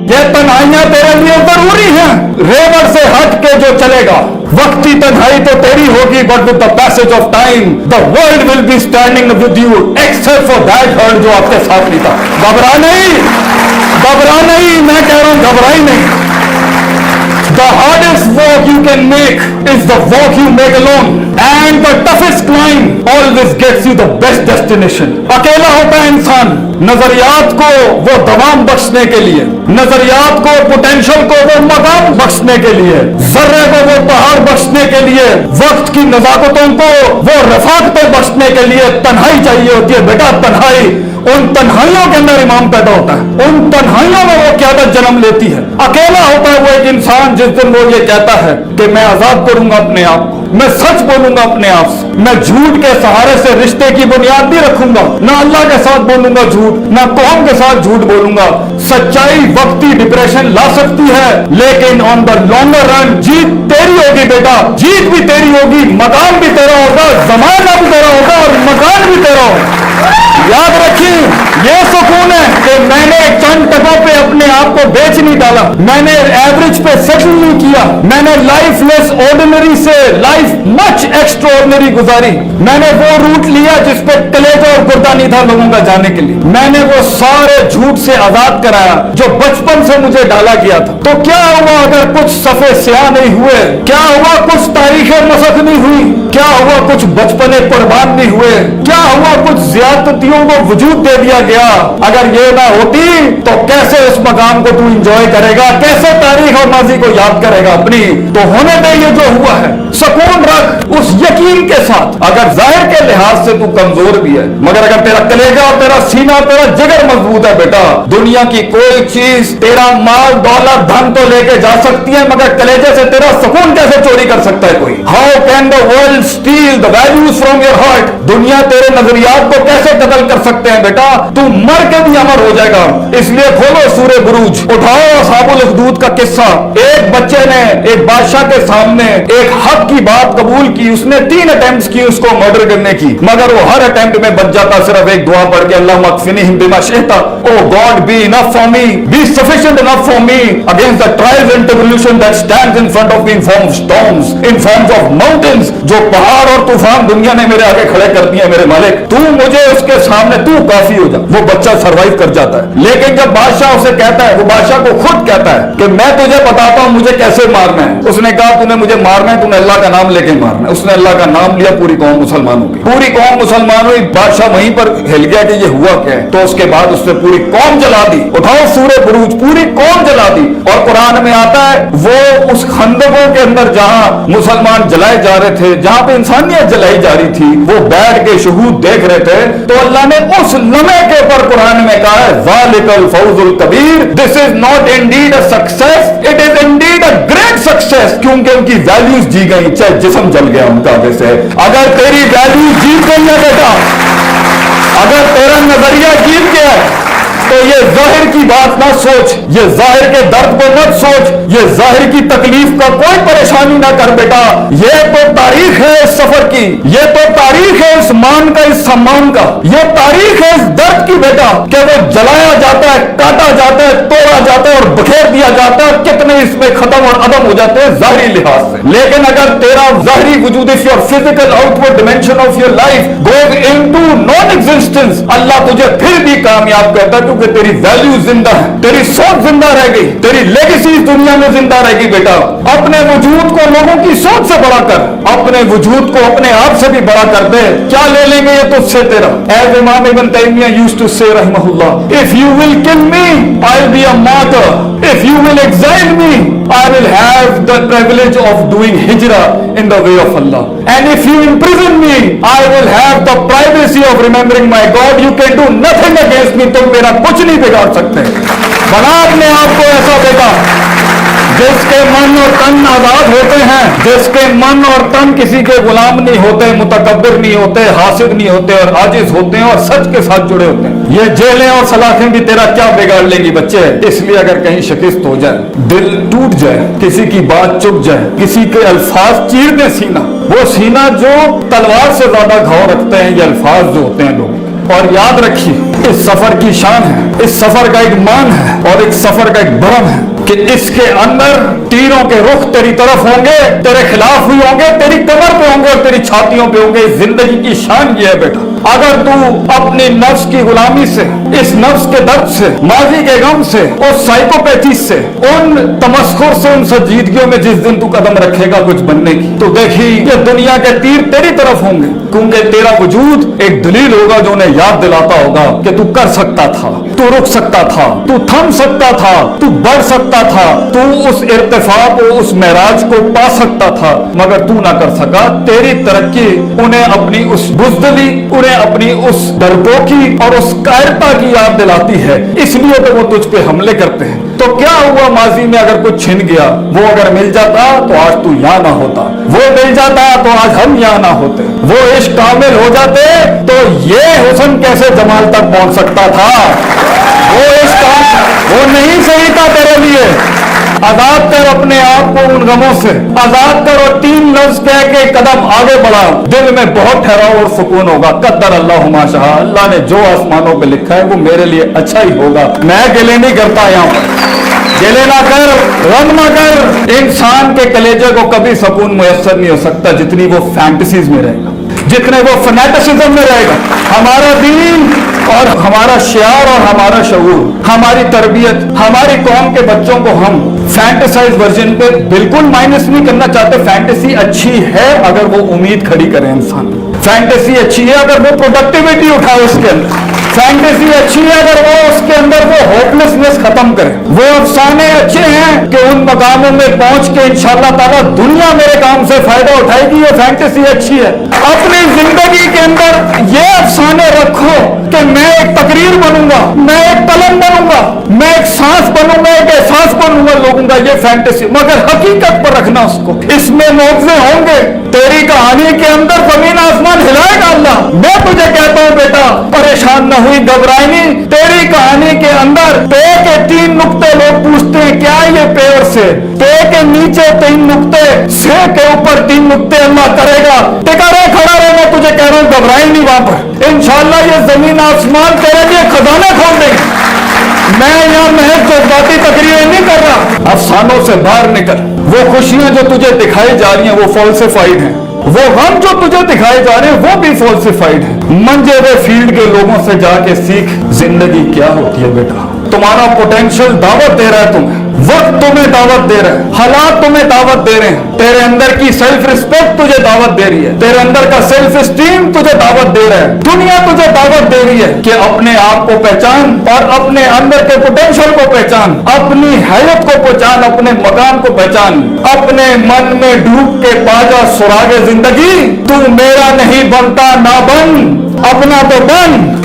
ये तन्हाइयां तेरे लिए जरूरी हैं। रेवड़ से हट के जो चलेगा, वक्ती तन्हाई तो तेरी होगी, but with the passage of time the world will be standing with you, except for that hurt जो आपके साथ नहीं था। घबरा नहीं, मैं कह रहा हूं घबरा ही नहीं। The hardest walk you can make is the walk you make alone, and the toughest climb always gets you the best destination. अकेला होता है इंसान नजरियात को वो दवाम बख्शने के लिए, नजरियात को, पोटेंशियल को वो मकाम बख्शने के लिए, जर्रे को वो पहाड़ बख्शने के लिए, वक्त की नजाकतों को वो रफाकतें बख्शने के लिए तन्हाई चाहिए होती है बेटा, तन्हाई। उन तन्हाइयों के अंदर इमाम पैदा होता है, उन तन्हाइयों में वो क़यादत जन्म लेती है। अकेला होता है वो एक इंसान जिस दिन वो ये कहता है कि मैं आजाद करूंगा अपने आप को, मैं सच बोलूंगा अपने आप से, मैं झूठ के सहारे से रिश्ते की बुनियाद नहीं रखूंगा, ना अल्लाह के साथ बोलूंगा झूठ, ना कौम के साथ झूठ बोलूंगा। सच्चाई वक्ती डिप्रेशन ला सकती है, लेकिन ऑन द लॉन्गर रन जीत तेरी होगी बेटा, जीत भी तेरी होगी, मकान भी तेरा होगा, जमाना भी तेरा होगा और मकान भी तेरा होगा। याद रखिए, ये सुकून है कि मैंने चंद टकों पे अपने आप को बेच नहीं डाला, मैंने एवरेज पे सेटल नहीं किया, मैंने लाइफ लेस ऑर्डिनरी से लाइफ मच एक्स्ट्राऑर्डिनरी गुजारी। मैंने वो रूट लिया जिस पे कलेजा और गुर्दा नहीं था लोगों का जाने के लिए। मैंने वो सारे झूठ से आजाद कराया जो बचपन से मुझे डाला गया था। तो क्या हुआ अगर कुछ सफे स्याह नहीं हुए? क्या हुआ कुछ तारीखें मसक नहीं हुई? क्या हुआ कुछ बचपने कुर्बान नहीं हुए? क्या हुआ कुछ ज्यादतियों को वजूद दे दिया गया? अगर ये ना होती तो कैसे उस मकाम को तू इंजॉय करेगा, कैसे तारीख और माजी को याद करेगा अपनी? तो होने दे ये जो हुआ है, सुकून रख उस यकीन के साथ। अगर जाहिर के लिहाज से तू कमजोर भी है, मगर अगर तेरा कलेजा और तेरा सीना, तेरा जिगर मजबूत है बेटा, दुनिया की कोई चीज तेरा माल दौलत धन तो लेके जा सकती है, मगर कलेजे से तेरा सुकून कैसे चोरी कर सकता है कोई? How can the world steel the values from your heart? दुनिया तेरे नजरियात को कैसे कत्ल कर सकते हैं बेटा? तू मर के भी अमर हो जाएगा। इसलिए खोलो सूरे बुरूज, उठाओ असहाबुल उखदूद का किस्सा। एक बच्चे ने एक बादशाह के सामने एक हक की बात कबूल की, उसने 3 अटेम्प्ट्स की उसको मर्डर करने की, मगर वो हर अटेम्प्ट में बच जाता सिर्फ एक दुआ पढ़ के, अल्लाह मगफिनिहिम बिमा शि'ता, O God be enough for me, be sufficient enough for me against the trials and tribulation that stands in front of me in form of storms, in forms of mountains. जो पहाड़ और तूफान दुनिया ने मेरे आगे खड़े कर दिए मेरे मालिक, तू मुझे उसके सामने तू काफी हो जा। वो बच्चा सरवाइव कर जाता है। लेकिन जब बादशाह उसे कहता है, वो बादशाह को खुद कहता है कि मैं तुझे बताता हूं मुझे कैसे मारना है। उसने कहा तूने मुझे मारना है, तूने अल्लाह का नाम लेके मारना है। उसने अल्लाह का नाम लिया, पूरी कौम मुसलमान हो गई, पूरी कौम मुसलमान हुई। बादशाह वहीं पर हिल गया कि ये हुआ क्या है। तो उसके बाद उसने पूरी कौम जला दी। उठाओ सूरे बुरूज, पूरी कौम जला दी। और कुरान में आता है वो उस खंदकों के अंदर जहां मुसलमान जलाए जा रहे थे, जहां पे इंसानियत जलाई जा रही थी, वो बैठ के शहूद देख रहे थे। तो अल्लाह ने उस लम्हे के ऊपर कुरान में कहा है ज़ालिकल फौजुल कबीर, this is not indeed a success, it is indeed a great success. क्योंकि उनकी वैल्यूज जी गई, चाहे जिस्म जल गया उनका। वैसे अगर तेरी वैल्यू जीत गई है बेटा, अगर तेरा नजरिया जीत गया है, तो ये जाहिर की बात ना सोच, ये जाहिर के दर्द को मत सोच, ये जाहिर की तकलीफ का कोई परेशानी ना कर बेटा। ये तो तारीख है इस सफर की, ये तो तारीख है इस मान का, इस सम्मान का, ये तारीख है इस दर्द की बेटा, कि वो जलाया जाता है, काटा जाता है, तोड़ा जाता है और बखेर दिया जाता है। कितने इसमें खत्म और अदम हो जाते हैं जाहिरी लिहाज से। लेकिन अगर तेरा जाहिरी वजूद, if your physical outward dimension of your life goes into non existence, अल्लाह तुझे फिर भी कामयाब करता है, क्योंकि तेरी वैल्यू जिंदा है, तेरी सोच जिंदा रह गई, तेरी लेगेसी इस दुनिया में जिंदा रहेगी बेटा। अपने वजूद को लोगों की सोच से बड़ा कर, अपने वजूद को अपने आप से भी बड़ा कर दे। क्या ले लेंगे ये तुझसे तेरा? एज इमाम इब्न तैमिया यूज्ड टू से रहमहुल्लाह, if you will kill me I will be a martyr, if you will exile me I will have the privilege of doing हिजरा इन द वे ऑफ अल्लाह, and if you imprison me I will have the privacy of remembering my God. You can do nothing against me, तुम मेरा कुछ नहीं बिगाड़ सकते। बना अपने आप को ऐसा बेटा जिसके मन और तन आजाद होते हैं, जिसके मन और तन किसी के गुलाम नहीं होते, मुतकब्बिर नहीं होते, हासिद नहीं होते और आजिज होते हैं और सच के साथ जुड़े होते हैं। ये जेलें और सलाखें भी तेरा क्या बिगाड़ लेंगी बच्चे। इसलिए अगर कहीं शिकस्त हो जाए, दिल टूट जाए, किसी की बात चुप जाए, किसी के अल्फाज चीर दे सीना, वो सीना जो तलवार से ज्यादा घाव रखते हैं, ये अल्फाज जो होते हैं लोग, और याद रखिए इस सफर की शान है, इस सफर का एक मान है और एक सफर का एक भ्रम है कि इसके अंदर तीरों के रुख तेरी तरफ होंगे, तेरे खिलाफ भी होंगे, तेरी कमर पे होंगे और तेरी छातियों पे होंगे। इस जिंदगी की शान ये है बेटा, अगर तू अपनी नफ्स की गुलामी से, इस नफ्स के दर्द से, माजी के गम से, उस साइकोपैथी से, उन तमस्खुर से, उन संजीदगियों में जिस दिन तू कदम रखेगा कुछ बनने की, तो देखी ये दुनिया के तीर तेरी तरफ होंगे, क्योंकि तेरा वजूद एक दलील होगा जो उन्हें याद दिलाता होगा कि तू कर सकता था, तू रुक सकता था, तू थम सकता था, तू बढ़ सकता था, तू उस इर्तिफा को, उस महराज को पा सकता था, मगर तू ना कर सका। तेरी तरक्की उन्हें अपनी उस बुज़दिली, उन्हें अपनी उस डरपोकी और उस कायरता की याद दिलाती है, इसलिए तो वो तुझ पे हमले करते हैं। तो क्या हुआ माजी में अगर कुछ छिन गया, वो अगर मिल जाता तो आज तू यहाँ ना होता, वो मिल जाता तो आज हम यहाँ ना होते, वो इश्क कामिल हो जाते तो ये हुस्न कैसे जमाल तक पहुंच सकता था। वो इश्क वो नहीं सही था तेरे लिए। आजाद कर अपने आप को उन गमों से, आजाद कर और 3 लफ्ज कह के कदम आगे बढ़ा, दिल में बहुत ठहराव और सुकून होगा। कद्दर अल्लाह मा शाह, अल्लाह ने जो आसमानों पे लिखा है वो मेरे लिए अच्छा ही होगा। मैं गिले नहीं करता, यहाँ पर गिले ना कर, रंग ना कर। इंसान के कलेजे को कभी सुकून मुयस्सर नहीं हो सकता जितनी वो फैंटेसीज में रहेगा, जितने वो फनेटिसिज्म में रहेगा। हमारा दीन और हमारा शियार और हमारा शऊर, हमारी तरबियत, हमारी कौम के बच्चों को हम फैंटेसाइज वर्जन पे बिल्कुल माइनस नहीं करना चाहते। फैंटेसी अच्छी है अगर वो उम्मीद खड़ी करे इंसान, फैंटेसी अच्छी है अगर वो प्रोडक्टिविटी उठाए उसके अंदर, फैंटेसी अच्छी है अगर वो उसके अंदर वो होपलेसनेस खत्म करे। वो अफसाने अच्छे हैं कि उन मकामों में पहुंच के इंशाअल्लाह ताला दुनिया मेरे काम से फायदा उठाएगी, ये फैंटेसी अच्छी है। अपनी जिंदगी के अंदर ये अफसाने रखो कि मैं एक तकरीर बनूंगा, मैं एक कलम बनूंगा, मैं एक सांस बनूंगा, एक एहसास बनूंगा लोगों का, ये फैंटेसी, मगर हकीकत पर रखना उसको। इसमें मुआवजे होंगे, तेरी कहानी के अंदर जमीन आसमान हिलाएगा अल्लाह। मैं तुझे कहता हूं बेटा, परेशान न हुई, घबराई नहीं। तेरी कहानी के अंदर पे के 3 नुक्ते लोग पूछते हैं क्या ये पे और से, पे के नीचे 3 नुक्ते, से के ऊपर 3 नुक्ते अल्लाह करेगा। टिका रहे, खड़ा रहे, मैं तुझे कह रहा हूं घबराई नहीं वहां पर। इंशाअल्लाह ये जमीन आसमान तेरे लिए खजाने खोल देंगे। मैं यहाँ महज जज्बाती तकरीरें नहीं कर रहा, अफसानों से बाहर निकल। वो खुशियां जो तुझे दिखाई जा रही हैं वो फॉल्सिफाइड हैं, वो गम जो तुझे दिखाए जा रहे हैं वो भी फॉल्सिफाइड है। मंजे हुए फील्ड के लोगों से जाके सीख जिंदगी क्या होती है बेटा। तुम्हारा पोटेंशियल दावत दे रहा है तुम्हें, वक्त तुम्हें दावत दे रहा है, हालात तुम्हें दावत दे रहे हैं, तेरे अंदर की सेल्फ रिस्पेक्ट तुझे दावत दे रही है, तेरे अंदर का सेल्फ स्टीम तुझे दावत दे रहा है, दुनिया तुझे दावत दे रही है कि अपने आप को पहचान और अपने अंदर के पोटेंशियल को पहचान, अपनी हैयत को पहचान, अपने मकाम को पहचान, अपने मन में डूब के पाजा सुरागे जिंदगी। तू मेरा नहीं बनता ना बन, अपना तो बन।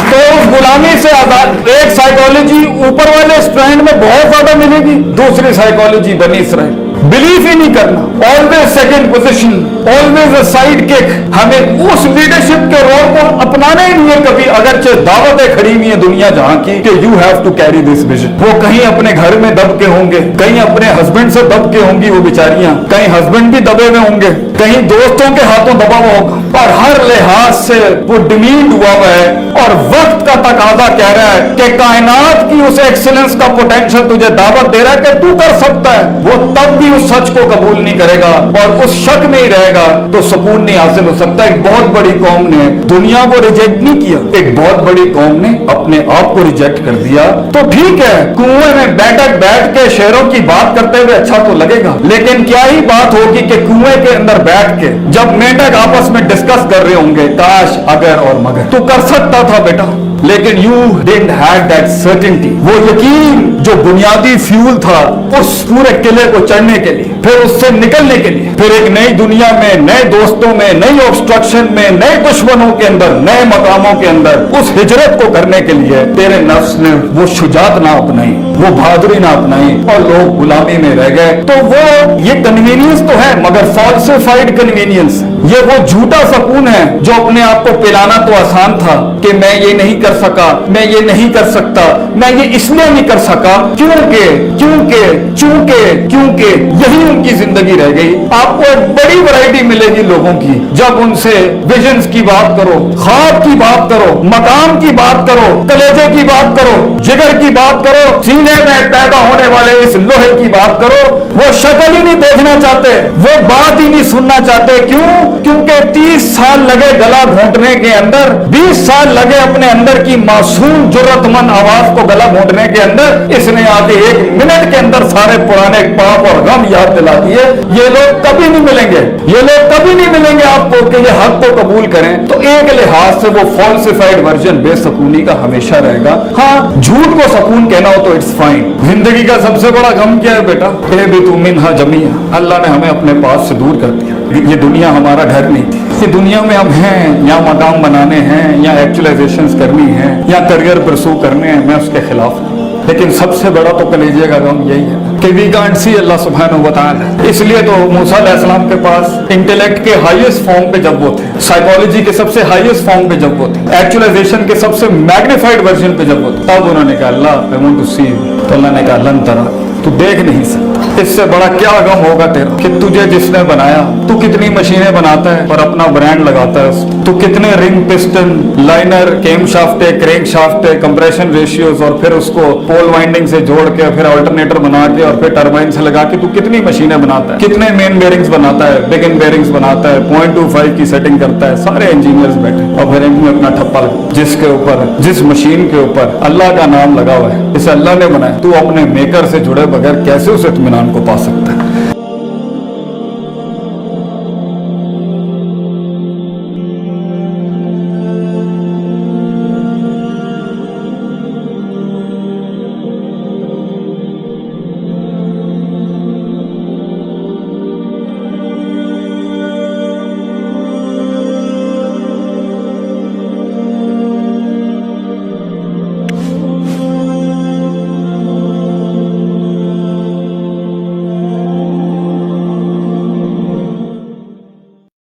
तो उस गुलामी से आजाद। एक साइकोलॉजी ऊपर वाले स्ट्रैंड में बहुत ज्यादा मिलेगी, दूसरी साइकोलॉजी बनी इसराइल, बिलीव ही नहीं करना, always second position, always a side kick. हमें उस लीडरशिप के रोल को अपनाना ही नहीं है कभी, अगरचे दावतें खड़ी हुई है दुनिया जहां की कि you have to carry this vision. वो कहीं अपने घर में दब के होंगे, कहीं अपने हस्बैंड से दब के होंगी वो बेचारियां, कहीं हस्बैंड भी दबे हुए होंगे, कहीं दोस्तों के हाथों दबा हुआ होगा, और हर लिहाज से वो डिमीड हुआ हुआ है। और वक्त का तकाजा कह रहा है कि कायनात की उस एक्सीलेंस का पोटेंशियल तुझे दावत दे रहा है कि तू कर सकता है। वो तब भी उस सच को कबूल नहीं करेगा और उस शक में ही रहेगा तो सुकून नहीं हासिल हो सकता। एक बहुत बड़ी कौम ने दुनिया को रिजेक्ट नहीं किया, एक बहुत बड़ी कौम ने अपने आप को रिजेक्ट कर दिया। तो ठीक है, कुएं में बैठ के शेरों की बात करते हुए अच्छा तो लगेगा, लेकिन क्या ही बात होगी कि कुएं के अंदर बैठ के जब मेंढक आपस में डिस्कस कर रहे होंगे काश अगर और मगर। तू कर सकता था बेटा, लेकिन you didn't have that certainty, वो यकीन जो बुनियादी फ्यूल था उस पूरे किले को चढ़ने के लिए, फिर उससे निकलने के लिए, फिर एक नई दुनिया में, नए दोस्तों में, नई ऑब्स्ट्रक्शन में, नए दुश्मनों के अंदर, नए मकामों के अंदर उस हिजरत को करने के लिए तेरे नफ्स ने वो शुजात ना अपनाई, वो बहादुरी ना अपनाई और लोग गुलामी में रह गए। तो वो ये कन्वीनियंस तो है मगर फॉल्सिफाइड कन्वीनियंस, ये वो झूठा सुकून है जो अपने आप को पिलाना तो आसान था कि मैं ये नहीं कर सका, मैं ये नहीं कर सकता, मैं ये इसलिए नहीं कर सका क्योंकि क्योंकि क्योंकि क्योंकि यही उनकी जिंदगी रह गई। आपको एक बड़ी वैरायटी मिलेगी लोगों की जब उनसे विजन्स की बात करो, ख्वाब की बात करो, मकाम की बात करो, कलेजे की बात करो, जिगर की बात करो, सीने में पैदा होने वाले इस लोहे की बात करो। वो शक्ल ही नहीं देखना चाहते, वो बात ही नहीं सुनना चाहते। क्यों? क्योंकि 30 साल लगे गला घोंटने के अंदर, 20 साल लगे अपने अंदर की मासूम जुर्रतमंद आवाज को गला घोंटने के अंदर। इसने आके 1 मिनट के अंदर सारे पुराने पाप और गम याद दिला दिए। ये लोग कभी नहीं मिलेंगे, ये लोग कभी नहीं मिलेंगे आपको कि ये हक को कबूल करें। तो एक लिहाज से वो फॉल्सिफाइड वर्जन बेसकूनी का हमेशा रहेगा। हाँ, झूठ को सकून कहना हो तो इट्स फाइन। जिंदगी का सबसे बड़ा गम क्या है बेटा? मिन्हा जमिया, अल्लाह ने हमें अपने पास से दूर कर दिया। ये दुनिया हमारा घर नहीं थी। ये दुनिया में हम हैं, या मकाम बनाने हैं, या एक्चुअलाइजेशंस करनी है, या करियर परसू करने हैं। मैं उसके खिलाफ हूँ, लेकिन सबसे बड़ा तो कलेजे का गम यही है कि वी कांट सी अल्लाह सुब्हानहू व तआला। इसलिए तो मूसा अलैहिस्सलाम के पास इंटेलेक्ट के हाईएस्ट फॉर्म पे जब वो थे, साइकोलॉजी के सबसे हाईएस्ट फॉर्म पे जब वो थे, एक्चुअलाइजेशन के सबसे मैग्नीफाइड वर्जन पे जब वो थे, तब उन्होंने कहा अल्लाह I want to see you. तो अल्लाह ने कहा लन तरा, तू देख नहीं सकता। इससे बड़ा क्या गम होगा तेरा कि तुझे जिसने बनाया, तू कितनी मशीनें बनाता है और अपना ब्रांड लगाता है, तू कितने ring, piston, liner, cam shaft, crank shaft, compression ratios और फिर उसको पोल वाइंडिंग से जोड़ के फिर अल्टरनेटर बना के और फिर टरबाइन से लगा के तू कितनी मशीनें बनाता है, कितने मेन बेयरिंग्स बनाता है, बिगिन बेयरिंग्स बनाता है, 0.25 की सेटिंग करता है। सारे इंजीनियर्स बैठे और फिर इनमें अपना ठप्पा लगा जिसके ऊपर, जिस मशीन के ऊपर अल्लाह का नाम लगा हुआ है, इसे अल्लाह ने बनाया। तू अपने मेकर से जुड़े बगैर कैसे उस इत्मीनान को पा सकता है?